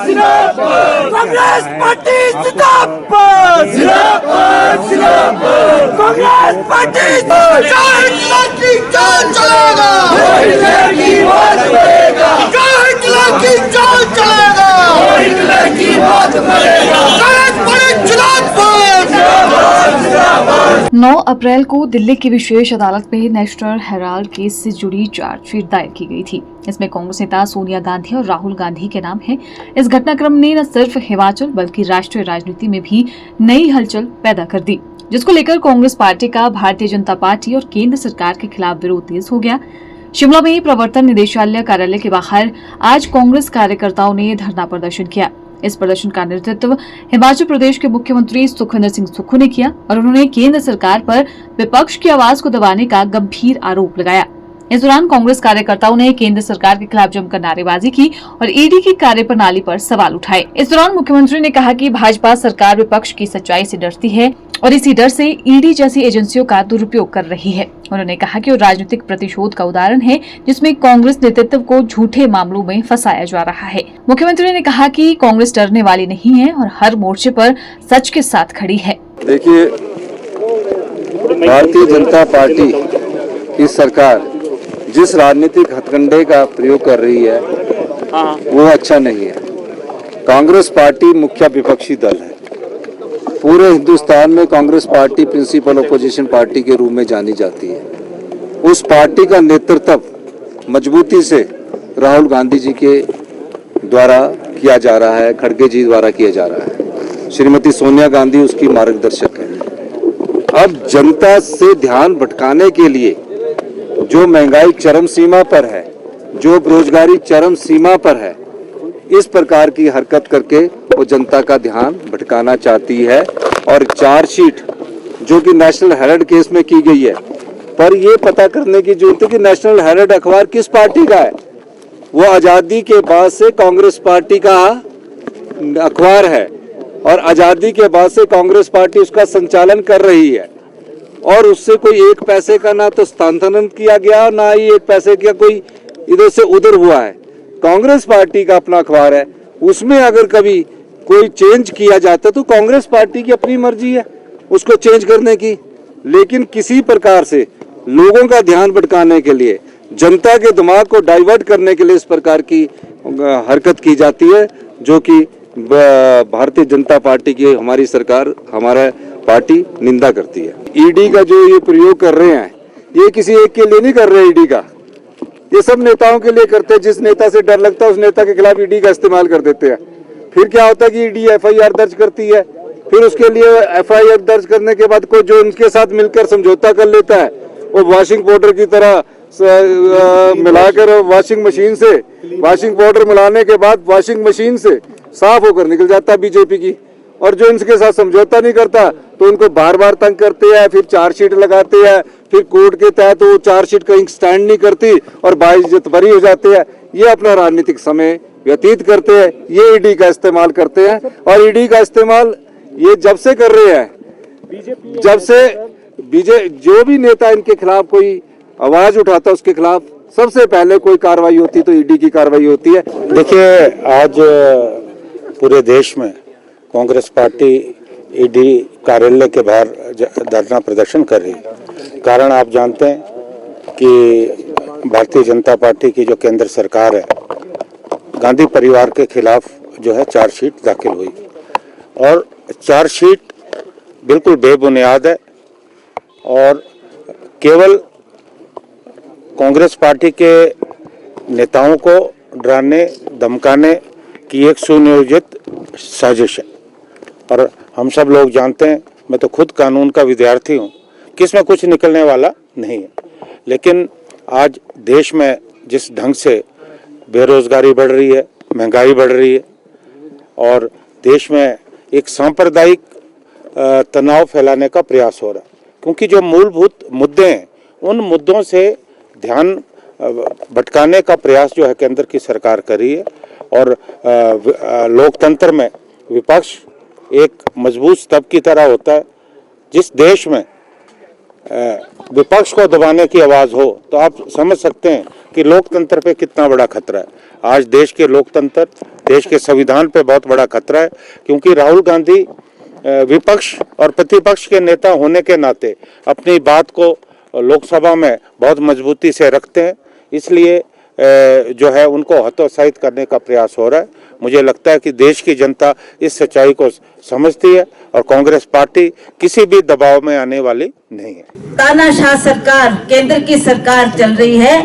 जिंदाबाद कांग्रेस पार्टी जिंदाबाद जिंदाबाद जिंदाबाद कांग्रेस पार्टी की चाल चलेगा की बात करेगा की चाल चलेगा की बात करेगा 9 अप्रैल को दिल्ली की विशेष अदालत में नेशनल हेराल्ड केस से जुड़ी चार्जशीट दायर की गई थी। इसमें कांग्रेस नेता सोनिया गांधी और राहुल गांधी के नाम हैं। इस घटनाक्रम ने न सिर्फ हिमाचल बल्कि राष्ट्रीय राजनीति में भी नई हलचल पैदा कर दी, जिसको लेकर कांग्रेस पार्टी का भारतीय जनता पार्टी और केंद्र सरकार के खिलाफ विरोध तेज हो गया। शिमला में प्रवर्तन निदेशालय कार्यालय के बाहर आज कांग्रेस कार्यकर्ताओं ने धरना प्रदर्शन किया। इस प्रदर्शन का नेतृत्व हिमाचल प्रदेश के मुख्यमंत्री सुखविंदर सिंह सुक्खू ने किया और उन्होंने केंद्र सरकार पर विपक्ष की आवाज को दबाने का गंभीर आरोप लगाया। इस दौरान कांग्रेस कार्यकर्ताओं ने केंद्र सरकार के खिलाफ जमकर नारेबाजी की और ईडी की कार्यप्रणाली पर सवाल उठाए। इस दौरान मुख्यमंत्री ने कहा कि भाजपा सरकार विपक्ष की सच्चाई से डरती है और इसी डर से ईडी जैसी एजेंसियों का दुरुपयोग कर रही है। उन्होंने कहा कि वो राजनीतिक प्रतिशोध का उदाहरण है, जिसमें कांग्रेस नेतृत्व को झूठे मामलों में फंसाया जा रहा है। मुख्यमंत्री ने कहा कि कांग्रेस डरने वाली नहीं है और हर मोर्चे पर सच के साथ खड़ी है। देखिए, भारतीय जनता पार्टी की सरकार जिस राजनीतिक हथकंडे का प्रयोग कर रही है वो अच्छा नहीं है। कांग्रेस पार्टी मुख्य विपक्षी दल है। पूरे हिंदुस्तान में Congress party principal opposition party के रूप में जानी जाती है। उस पार्टी का नेतृत्व मजबूती से राहुल गांधी जी के द्वारा किया जा रहा है, खड़गे जी द्वारा किया जा रहा है। श्रीमती सोनिया गांधी उसकी मार्गदर्शक है। अब जनता से ध्यान भटकाने के लिए जो महंगाई चरम सीमा पर है, जो बेरोजगारी चरम सीमा पर है, इस प्रकार की हरकत करके वो जनता का ध्यान भटकाना चाहती है। और चार्जशीट जो कि नेशनल हेराल्ड केस में की गई है, पर ये पता करने की जरूरत है कि नेशनल हेराल्ड अखबार किस पार्टी का है। वो आजादी के बाद से कांग्रेस पार्टी का अखबार है और आजादी के बाद से कांग्रेस पार्टी उसका संचालन कर रही है और उससे कोई एक पैसे का ना तो स्थानांतरण किया गया, ना ही एक पैसे का कोई इधर से उधर हुआ है। कांग्रेस पार्टी का अपना अखबार है, उसमें अगर कभी कोई चेंज किया जाता तो कांग्रेस पार्टी की अपनी मर्जी है उसको चेंज करने की। लेकिन किसी प्रकार से लोगों का ध्यान भटकाने के लिए, जनता के दिमाग को डाइवर्ट करने के लिए इस प्रकार की हरकत की जाती है, जो कि भारतीय जनता पार्टी की हमारी सरकार, हमारा पार्टी निंदा करती है। ईडी का जो ये प्रयोग कर रहे हैं, ये किसी एक के लिए नहीं कर रहे। ईडी का ये सब नेताओं के लिए करते हैं। जिस नेता से डर लगता है उस नेता के खिलाफ ईडी का इस्तेमाल कर देते हैं। फिर क्या होता है कि ईडी एफआईआर दर्ज करती है, फिर उसके लिए एफआईआर दर्ज करने के बाद कोई जो उनके साथ मिलकर समझौता कर लेता है, वो वॉशिंग पाउडर की तरह मिलाकर वॉशिंग पाउडर मिलाने के बाद वॉशिंग मशीन से साफ होकर निकल जाता है बीजेपी की। और जो इनके साथ समझौता नहीं करता तो उनको बार बार तंग करते हैं, फिर चार्जशीट लगाते हैं, फिर कोर्ट के तहत वो चार्जशीट कहीं स्टैंड नहीं करती और बाइज्जत बरी हो जाते हैं। ये अपना राजनीतिक समय व्यतीत करते हैं, ये ईडी का इस्तेमाल करते हैं। और ईडी का इस्तेमाल ये जब से कर रहे हैं, जब से जो भी नेता इनके खिलाफ कोई आवाज उठाता है उसके खिलाफ सबसे पहले कोई कार्रवाई होती तो ईडी की कार्रवाई होती है। देखिए, आज पूरे देश में कांग्रेस पार्टी ईडी कार्यालय के बाहर धरना प्रदर्शन कर रही है। कारण आप जानते हैं कि भारतीय जनता पार्टी की जो केंद्र सरकार है, गांधी परिवार के खिलाफ जो है चार्जशीट दाखिल हुई और चार्जशीट बिल्कुल बेबुनियाद है और केवल कांग्रेस पार्टी के नेताओं को डराने धमकाने की एक सुनियोजित साजिश है। और हम सब लोग जानते हैं, मैं तो खुद कानून का विद्यार्थी हूँ, कि इसमें कुछ निकलने वाला नहीं है। लेकिन आज देश में जिस ढंग से बेरोजगारी बढ़ रही है, महंगाई बढ़ रही है और देश में एक सांप्रदायिक तनाव फैलाने का प्रयास हो रहा है, क्योंकि जो मूलभूत मुद्दे हैं उन मुद्दों से ध्यान भटकाने का प्रयास जो है केंद्र की सरकार कर रही है। और लोकतंत्र में विपक्ष एक मजबूत स्तंभ की तरह होता है। जिस देश में विपक्ष को दबाने की आवाज हो तो आप समझ सकते हैं कि लोकतंत्र पे कितना बड़ा खतरा है। आज देश के लोकतंत्र देश के संविधान पे बहुत बड़ा खतरा है, क्योंकि राहुल गांधी विपक्ष और प्रतिपक्ष के नेता होने के नाते अपनी बात को लोकसभा में बहुत मजबूती से रखते हैं, इसलिए जो है उनको हतोत्साहित करने का प्रयास हो रहा है। मुझे लगता है कि देश की जनता इस सच्चाई को समझती है और कांग्रेस पार्टी किसी भी दबाव में आने वाली नहीं है। तानाशाह सरकार, केंद्र की सरकार चल रही है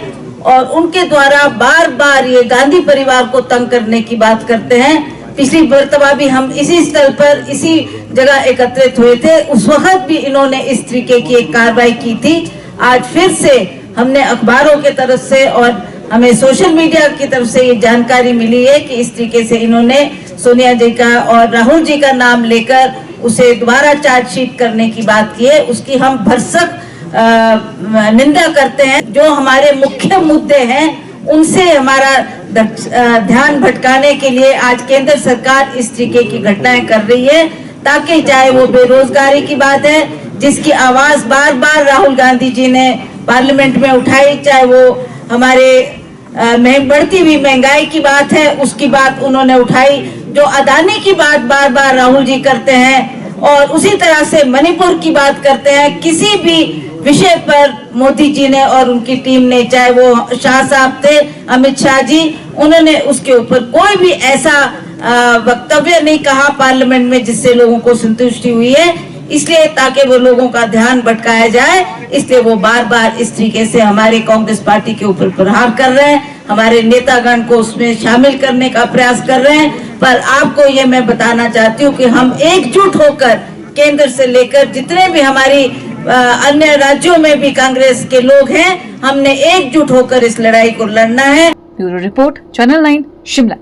और उनके द्वारा बार बार ये गांधी परिवार को तंग करने की बात करते हैं। पिछली मर्तबा भी हम इसी स्थल पर इसी जगह एकत्रित हुए थे, उस वक्त भी इन्होंने इस तरीके की एक कार्रवाई की थी। आज फिर से हमने अखबारों के तरफ से और हमें सोशल मीडिया की तरफ से ये जानकारी मिली है कि इस तरीके से इन्होंने सोनिया जी का और राहुल जी का नाम लेकर उसे दोबारा चार्जशीट करने की बात की है। उसकी हम भरसक निंदा करते हैं। जो हमारे मुख्य मुद्दे हैं उनसे हमारा ध्यान भटकाने के लिए आज केंद्र सरकार इस तरीके की घटनाएं कर रही है, ताकि चाहे वो बेरोजगारी की बात है जिसकी आवाज बार बार राहुल गांधी जी ने पार्लियामेंट में उठाई, चाहे वो हमारे बढ़ती हुई महंगाई की बात है उसकी बात उन्होंने उठाई, जो अदानी की बात बार बार राहुल जी करते हैं और उसी तरह से मणिपुर की बात करते हैं। किसी भी विषय पर मोदी जी ने और उनकी टीम ने, चाहे वो शाह साहब थे, अमित शाह जी, उन्होंने उसके ऊपर कोई भी ऐसा वक्तव्य नहीं कहा पार्लियामेंट में जिससे लोगों को संतुष्टि हुई है। इसलिए ताकि वो लोगों का ध्यान भटकाया जाए, इसलिए वो बार बार इस तरीके से हमारे कांग्रेस पार्टी के ऊपर प्रहार कर रहे हैं, हमारे नेतागण को उसमें शामिल करने का प्रयास कर रहे हैं। पर आपको ये मैं बताना चाहती हूँ कि हम एकजुट होकर केंद्र से लेकर जितने भी हमारी अन्य राज्यों में भी कांग्रेस के लोग हैं, हमने एकजुट होकर इस लड़ाई को लड़ना है। Bureau report, channel 9, Shimla.